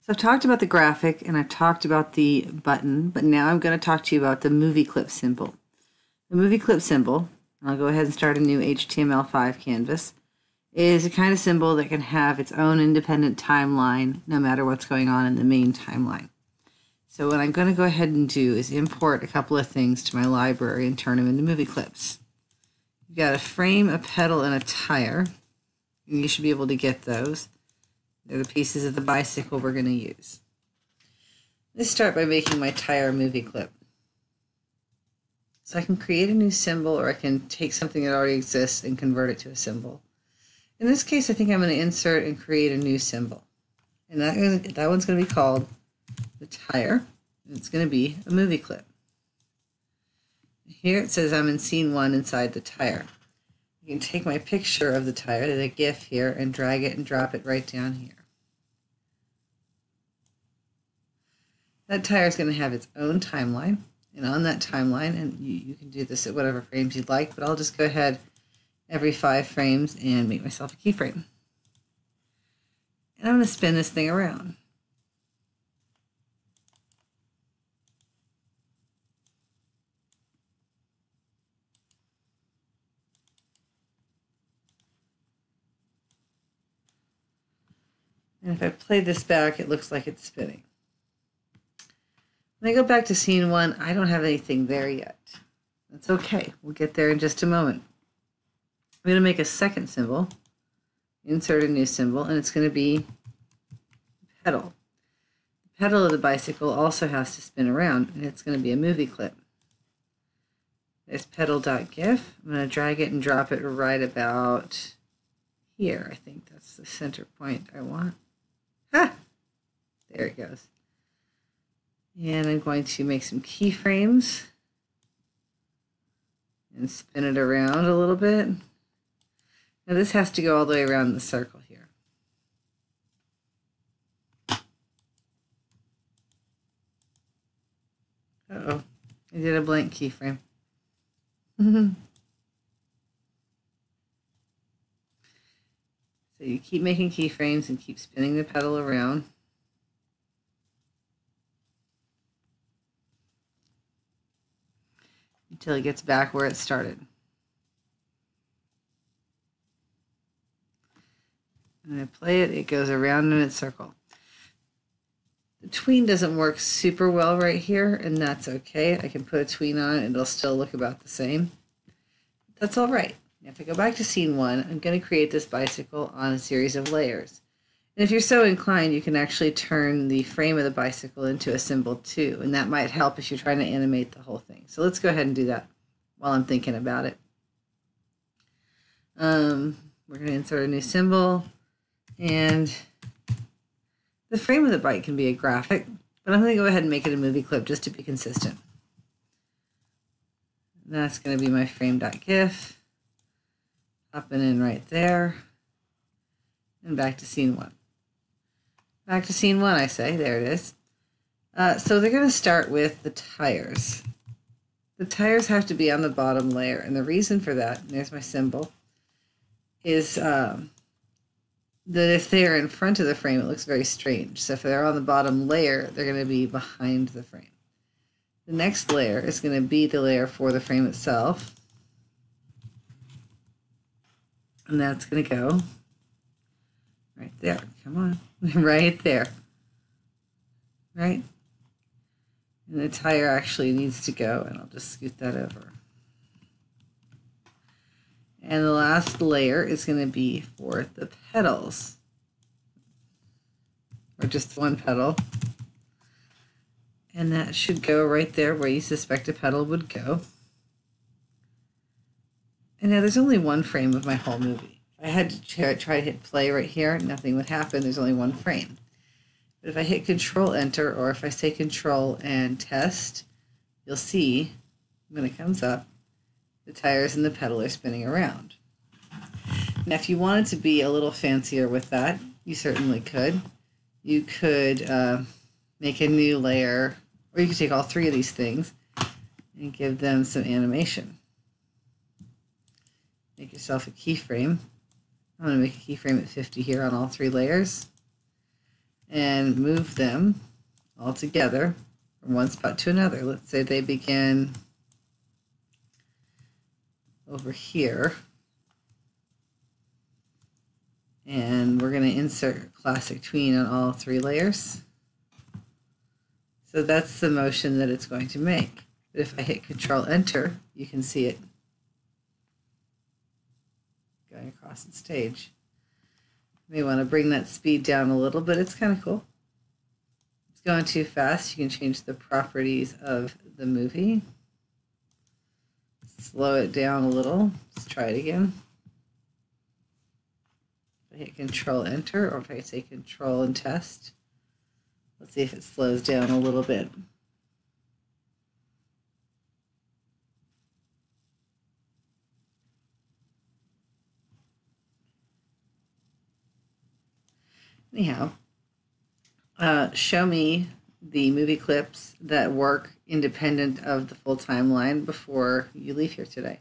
So I've talked about the graphic and I've talked about the button, but now I'm going to talk to you about the movie clip symbol. The movie clip symbol, and I'll go ahead and start a new HTML5 canvas, is a kind of symbol that can have its own independent timeline no matter what's going on in the main timeline. So what I'm going to go ahead and do is import a couple of things to my library and turn them into movie clips. You've got a frame, a pedal, and a tire. And you should be able to get those. They're the pieces of the bicycle we're going to use. Let's start by making my tire movie clip. So I can create a new symbol, or I can take something that already exists and convert it to a symbol. In this case, I think I'm going to insert and create a new symbol. And that one's going to be called the tire, and it's going to be a movie clip. Here it says I'm in scene 1 inside the tire. You can take my picture of the tire, the GIF here, and drag it and drop it right down here. That tire is going to have its own timeline, and on that timeline, and you can do this at whatever frames you'd like, but I'll just go ahead every 5 frames and make myself a keyframe. And I'm going to spin this thing around. And if I play this back, it looks like it's spinning. When I go back to scene 1, I don't have anything there yet. That's okay. We'll get there in just a moment. I'm going to make a second symbol, insert a new symbol, and it's going to be pedal. The pedal of the bicycle also has to spin around, and it's going to be a movie clip. There's pedal.gif. I'm going to drag it and drop it right about here. I think that's the center point I want. Ha! There it goes. And I'm going to make some keyframes and spin it around a little bit. Now this has to go all the way around the circle here. Uh-oh, I did a blank keyframe. So you keep making keyframes and keep spinning the pedal around. Until it gets back where it started. When I play it, it goes around in its circle. The tween doesn't work super well right here, and that's okay. I can put a tween on it and it'll still look about the same. That's all right. Now if I go back to scene 1, I'm going to create this bicycle on a series of layers. And if you're so inclined, you can actually turn the frame of the bicycle into a symbol too, and that might help if you're trying to animate the whole thing. So let's go ahead and do that while I'm thinking about it. We're going to insert a new symbol, and the frame of the bike can be a graphic, but I'm going to go ahead and make it a movie clip just to be consistent. And that's going to be my frame.gif. Popping in right there, and back to scene 1. Back to scene 1, I say. There it is. So they're going to start with the tires. The tires have to be on the bottom layer, and the reason for that, and there's my symbol, is that if they're in front of the frame, it looks very strange. So if they're on the bottom layer, they're going to be behind the frame. The next layer is going to be the layer for the frame itself. And that's going to go right there. Come on. Right there. Right? And the tire actually needs to go, and I'll just scoot that over. And the last layer is going to be for the pedals, or just one pedal. And that should go right there where you suspect a pedal would go. And now there's only one frame of my whole movie. If I had to try to hit play right here, nothing would happen. There's only one frame. But if I hit Control Enter, or if I say Control and Test, you'll see when it comes up, the tires and the pedal are spinning around. Now, if you wanted to be a little fancier with that, you certainly could. You could make a new layer, or you could take all 3 of these things and give them some animation. Make yourself a keyframe. I'm going to make a keyframe at 50 here on all 3 layers. and move them all together from one spot to another. Let's say they begin over here. And we're going to insert classic tween on all 3 layers. So that's the motion that it's going to make. But if I hit Control Enter, you can see it going across the stage. You may want to bring that speed down a little, but it's kind of cool. If it's going too fast, you can change the properties of the movie. Slow it down a little. Let's try it again. If I hit Control Enter, or if I say Control and Test, let's see if it slows down a little bit. Anyhow, show me the movie clips that work independent of the full timeline before you leave here today.